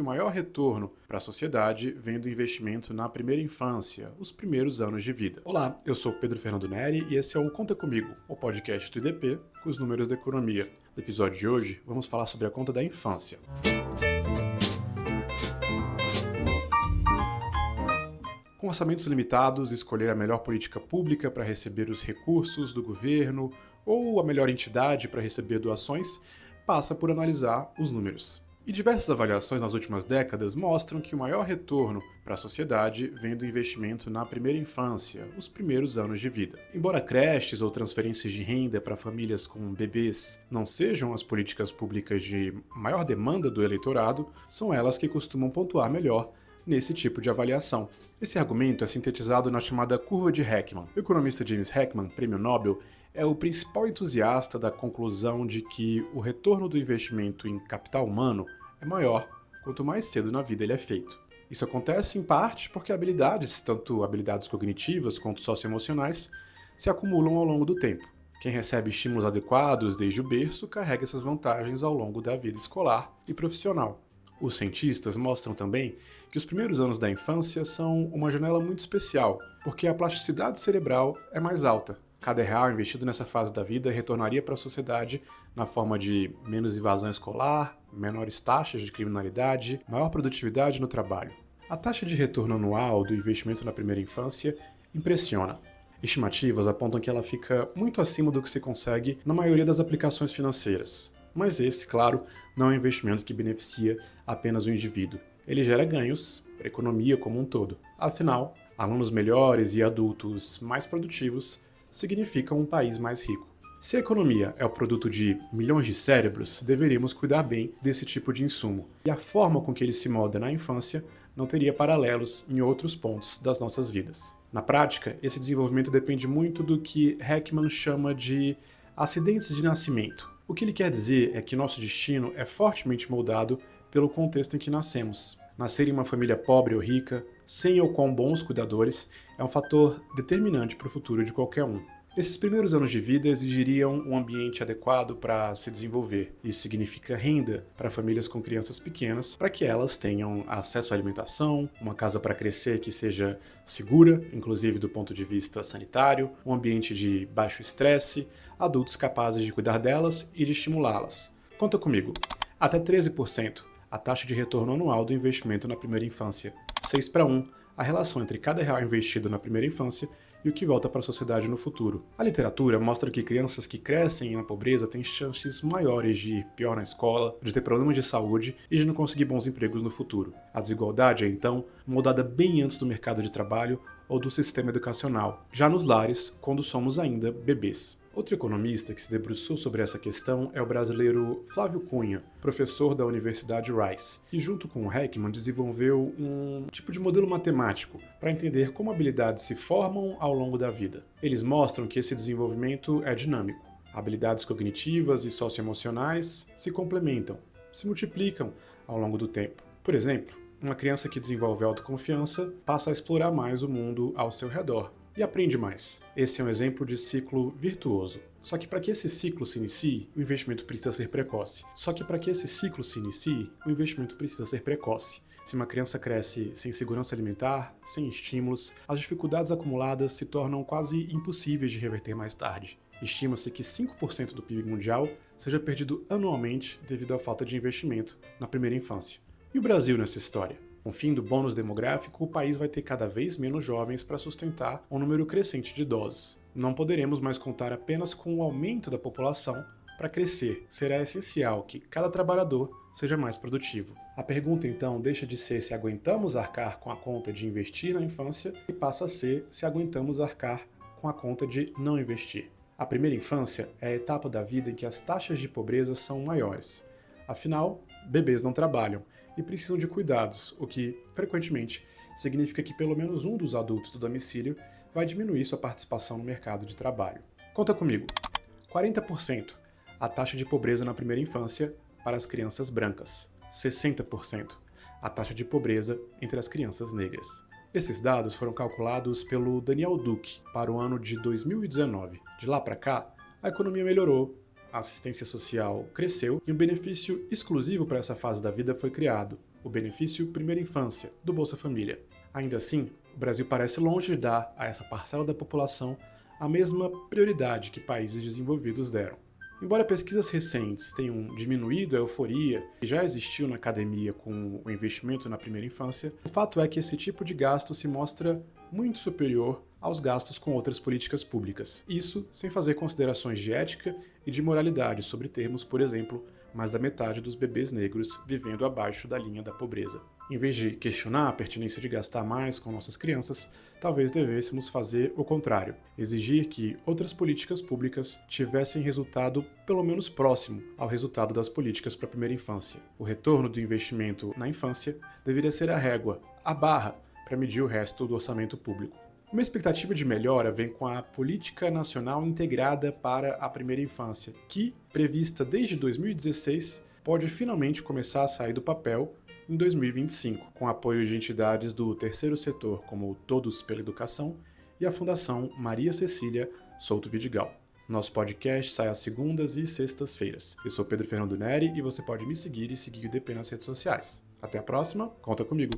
O maior retorno para a sociedade vem do investimento na primeira infância, os primeiros anos de vida. Olá, eu sou Pedro Fernando Neri e esse é o Conta Comigo, o podcast do IDP com os números da economia. No episódio de hoje, vamos falar sobre a conta da infância. Com orçamentos limitados, escolher a melhor política pública para receber os recursos do governo ou a melhor entidade para receber doações passa por analisar os números. E diversas avaliações nas últimas décadas mostram que o maior retorno para a sociedade vem do investimento na primeira infância, os primeiros anos de vida. Embora creches ou transferências de renda para famílias com bebês não sejam as políticas públicas de maior demanda do eleitorado, são elas que costumam pontuar melhor nesse tipo de avaliação. Esse argumento é sintetizado na chamada curva de Heckman. O economista James Heckman, prêmio Nobel, é o principal entusiasta da conclusão de que o retorno do investimento em capital humano é maior quanto mais cedo na vida ele é feito. Isso acontece, em parte, porque habilidades, tanto habilidades cognitivas quanto socioemocionais, se acumulam ao longo do tempo. Quem recebe estímulos adequados desde o berço carrega essas vantagens ao longo da vida escolar e profissional. Os cientistas mostram também que os primeiros anos da infância são uma janela muito especial, porque a plasticidade cerebral é mais alta. Cada real investido nessa fase da vida retornaria para a sociedade na forma de menos evasão escolar, menores taxas de criminalidade, maior produtividade no trabalho. A taxa de retorno anual do investimento na primeira infância impressiona. Estimativas apontam que ela fica muito acima do que se consegue na maioria das aplicações financeiras. Mas esse, claro, não é um investimento que beneficia apenas o indivíduo. Ele gera ganhos para a economia como um todo. Afinal, alunos melhores e adultos mais produtivos significam um país mais rico. Se a economia é o produto de milhões de cérebros, deveríamos cuidar bem desse tipo de insumo. E a forma com que ele se molda na infância não teria paralelos em outros pontos das nossas vidas. Na prática, esse desenvolvimento depende muito do que Heckman chama de acidentes de nascimento. O que ele quer dizer é que nosso destino é fortemente moldado pelo contexto em que nascemos. Nascer em uma família pobre ou rica, sem ou com bons cuidadores, é um fator determinante para o futuro de qualquer um. Esses primeiros anos de vida exigiriam um ambiente adequado para se desenvolver. Isso significa renda para famílias com crianças pequenas, para que elas tenham acesso à alimentação, uma casa para crescer que seja segura, inclusive do ponto de vista sanitário, um ambiente de baixo estresse, adultos capazes de cuidar delas e de estimulá-las. Conta comigo. Até 13%. A taxa de retorno anual do investimento na primeira infância. 6:1, a relação entre cada real investido na primeira infância e o que volta para a sociedade no futuro. A literatura mostra que crianças que crescem na pobreza têm chances maiores de ir pior na escola, de ter problemas de saúde e de não conseguir bons empregos no futuro. A desigualdade é, então, moldada bem antes do mercado de trabalho ou do sistema educacional, já nos lares, quando somos ainda bebês. Outro economista que se debruçou sobre essa questão é o brasileiro Flávio Cunha, professor da Universidade Rice, que junto com o Heckman desenvolveu um tipo de modelo matemático para entender como habilidades se formam ao longo da vida. Eles mostram que esse desenvolvimento é dinâmico. Habilidades cognitivas e socioemocionais se complementam, se multiplicam ao longo do tempo. Por exemplo, uma criança que desenvolve autoconfiança passa a explorar mais o mundo ao seu redor e aprende mais. Esse é um exemplo de ciclo virtuoso. Só que para que esse ciclo se inicie, o investimento precisa ser precoce. Se uma criança cresce sem segurança alimentar, sem estímulos, as dificuldades acumuladas se tornam quase impossíveis de reverter mais tarde. Estima-se que 5% do PIB mundial seja perdido anualmente devido à falta de investimento na primeira infância. E o Brasil nessa história? Com o fim do bônus demográfico, o país vai ter cada vez menos jovens para sustentar um número crescente de idosos. Não poderemos mais contar apenas com o aumento da população para crescer. Será essencial que cada trabalhador seja mais produtivo. A pergunta, então, deixa de ser se aguentamos arcar com a conta de investir na infância e passa a ser se aguentamos arcar com a conta de não investir. A primeira infância é a etapa da vida em que as taxas de pobreza são maiores. Afinal, bebês não trabalham e precisam de cuidados, o que, frequentemente, significa que pelo menos um dos adultos do domicílio vai diminuir sua participação no mercado de trabalho. Conta comigo. 40%. A taxa de pobreza na primeira infância para as crianças brancas. 60%. A taxa de pobreza entre as crianças negras. Esses dados foram calculados pelo Daniel Duque para o ano de 2019. De lá para cá, a economia melhorou, a assistência social cresceu e um benefício exclusivo para essa fase da vida foi criado, o benefício Primeira Infância, do Bolsa Família. Ainda assim, o Brasil parece longe de dar a essa parcela da população a mesma prioridade que países desenvolvidos deram. Embora pesquisas recentes tenham diminuído a euforia que já existiu na academia com o investimento na primeira infância, o fato é que esse tipo de gasto se mostra muito superior aos gastos com outras políticas públicas. Isso sem fazer considerações de ética e de moralidade sobre termos, por exemplo, mais da metade dos bebês negros vivendo abaixo da linha da pobreza. Em vez de questionar a pertinência de gastar mais com nossas crianças, talvez devêssemos fazer o contrário, exigir que outras políticas públicas tivessem resultado pelo menos próximo ao resultado das políticas para a primeira infância. O retorno do investimento na infância deveria ser a régua, a barra, para medir o resto do orçamento público. Uma expectativa de melhora vem com a Política Nacional Integrada para a Primeira Infância, que, prevista desde 2016, pode finalmente começar a sair do papel em 2025, com apoio de entidades do terceiro setor, como o Todos pela Educação e a Fundação Maria Cecília Souto Vidigal. Nosso podcast sai às segundas e sextas-feiras. Eu sou Pedro Fernando Neri e você pode me seguir e seguir o DP nas redes sociais. Até a próxima, conta comigo!